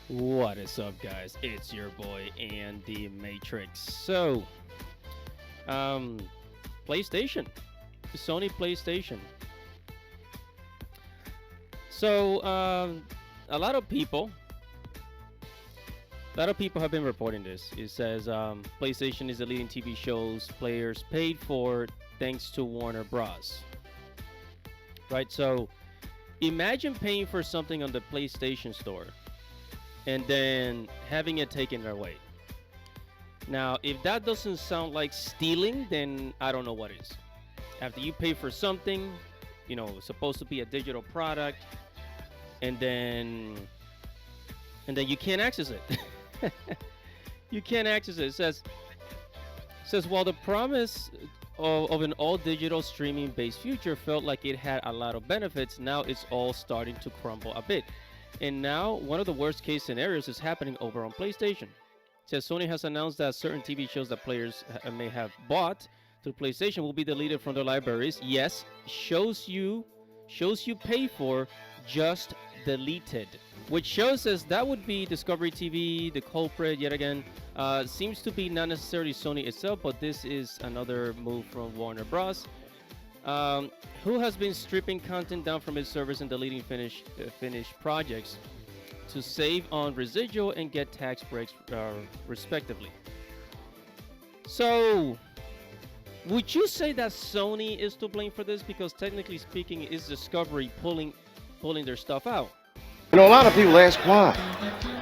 What is up, guys? It's your boy Andy Matrix. So, um, PlayStation, the Sony PlayStation. So, a lot of people, have been reporting this. It says PlayStation is the leading TV shows players paid for thanks to Warner Bros. Right. So, imagine paying for something on the PlayStation Store and then having it taken away. Now, if that doesn't sound like stealing, then I don't know what is. After you pay for something, it's supposed to be a digital product, and then you can't access it. You can't access it. It says while the promise of an all digital streaming based future felt like it had a lot of benefits, now it's all starting to crumble a bit. And now one of the worst case scenarios is happening over on PlayStation. It says Sony has announced that certain TV shows that players may have bought through PlayStation will be deleted from their libraries. Yes, shows you pay for just deleted. Which shows us that would be Discovery TV, the culprit yet again. Seems to be not necessarily Sony itself, but this is another move from Warner Bros. Who has been stripping content down from its servers and deleting finished projects to save on residual and get tax breaks, respectively. So, would you say that Sony is to blame for this? Because technically speaking, is Discovery pulling their stuff out? A lot of people ask why.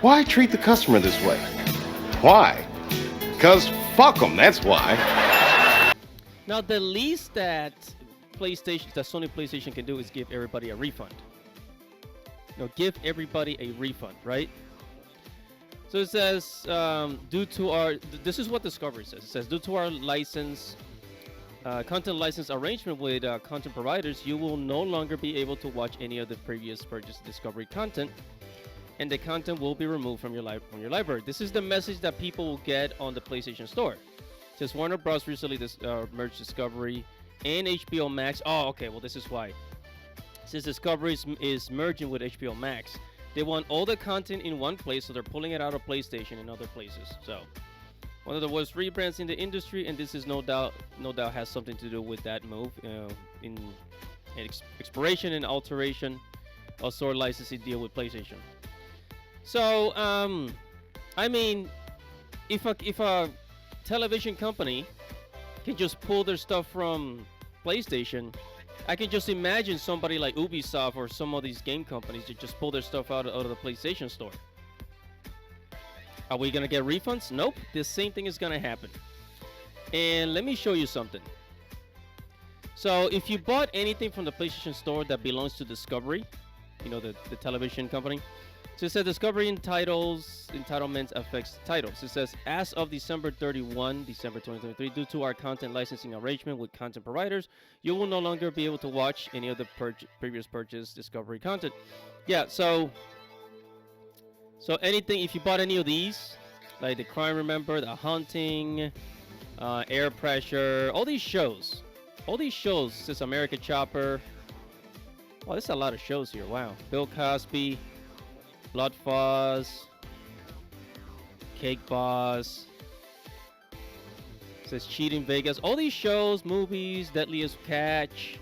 Why treat the customer this way? Why? Because fuck them, that's why. Now, the least that Sony PlayStation can do is give everybody a refund. Give everybody a refund, right? So it says, this is what Discovery says. It says, due to our content license arrangement with content providers, you will no longer be able to watch any of the previous purchased Discovery content, and the content will be removed from your library. This is the message that people will get on the PlayStation Store. It says Warner Bros. Recently merged Discovery and HBO Max. Oh, okay. Well, this is why. Since Discovery is merging with HBO Max, they want all the content in one place, so they're pulling it out of PlayStation and other places. So, one of the worst rebrands in the industry, and this is no doubt has something to do with that move in expiration and alteration of sort licensing deal with PlayStation. So, I mean, if a television company can just pull their stuff from PlayStation, I can just imagine somebody like Ubisoft or some of these game companies to just pull their stuff out of the PlayStation Store. Are we going to get refunds? Nope. The same thing is going to happen. And let me show you something. So if you bought anything from the PlayStation Store that belongs to Discovery, the television company, so it says Discovery entitlements affects titles. It says, as of December 2023, due to our content licensing arrangement with content providers, you will no longer be able to watch any of the previous purchased Discovery content. Yeah, so anything, if you bought any of these, like The Crime Remember, The Haunting, Air Pressure, all these shows, this American Chopper. Wow, there's a lot of shows here. Wow. Bill Cosby, Blood Fuzz, Cake Boss, it says Cheating Vegas. All these shows, movies, Deadliest Catch,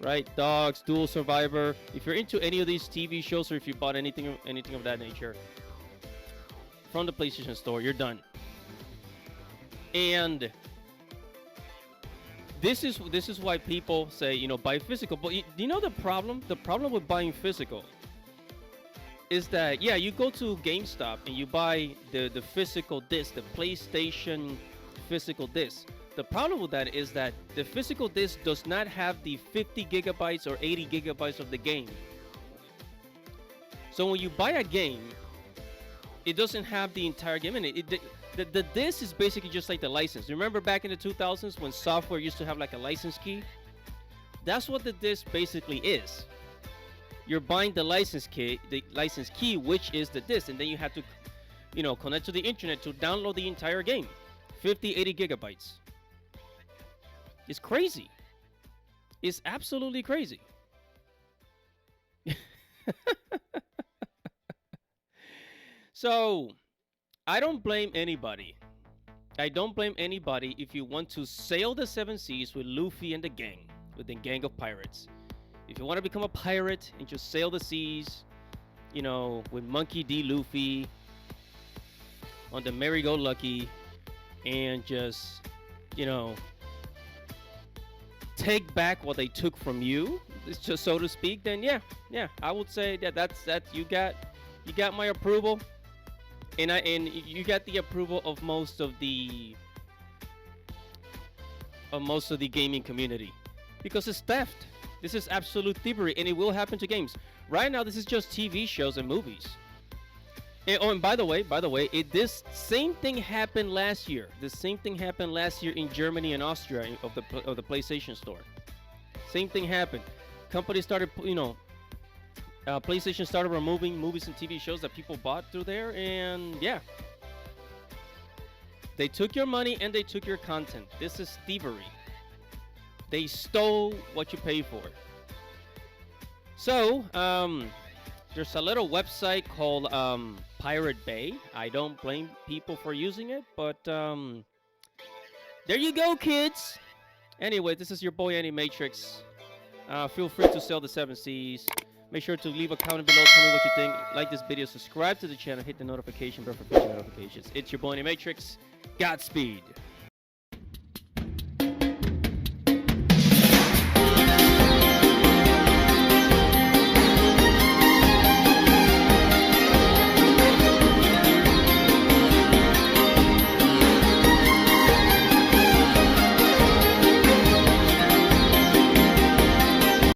right? Dogs, Dual Survivor. If you're into any of these TV shows, or if you bought anything of that nature from the PlayStation Store, you're done. And this is why people say, buy physical. But you know the problem? The problem with buying physical is that, yeah, you go to GameStop and you buy the physical disc, the PlayStation physical disc. The problem with that is that the physical disc does not have the 50 gigabytes or 80 gigabytes of the game. So when you buy a game, it doesn't have the entire game in it. The disc is basically just like the license. Remember back in the 2000s when software used to have like a license key? That's what the disc basically is. You're buying the license key, which is the disc, and then you have to, connect to the internet to download the entire game. 50, 80 gigabytes. It's crazy. It's absolutely crazy. So I don't blame anybody. I don't blame anybody if you want to sail the seven seas with Luffy and the gang, with the gang of pirates. If you want to become a pirate and just sail the seas, with Monkey D. Luffy on the merry-go-lucky, and just, you know, take back what they took from you, it's just so to speak, then yeah, I would say that's you got my approval, and you got the approval of most of the gaming community, because it's theft. This is absolute thievery, and it will happen to games. Right now, this is just TV shows and movies. And by the way, this same thing happened last year. The same thing happened last year in Germany and Austria of the PlayStation Store. Same thing happened. Companies started, PlayStation started removing movies and TV shows that people bought through there, and yeah, they took your money and they took your content. This is thievery. They stole what you pay for. So, there's a little website called Pirate Bay. I don't blame people for using it, but there you go, kids. Anyway, this is your boy Animatrix. Feel free to sell the 7Cs. Make sure to leave a comment below. Tell me what you think. Like this video, subscribe to the channel, hit the notification bell for future notifications. It's your boy Animatrix. Godspeed.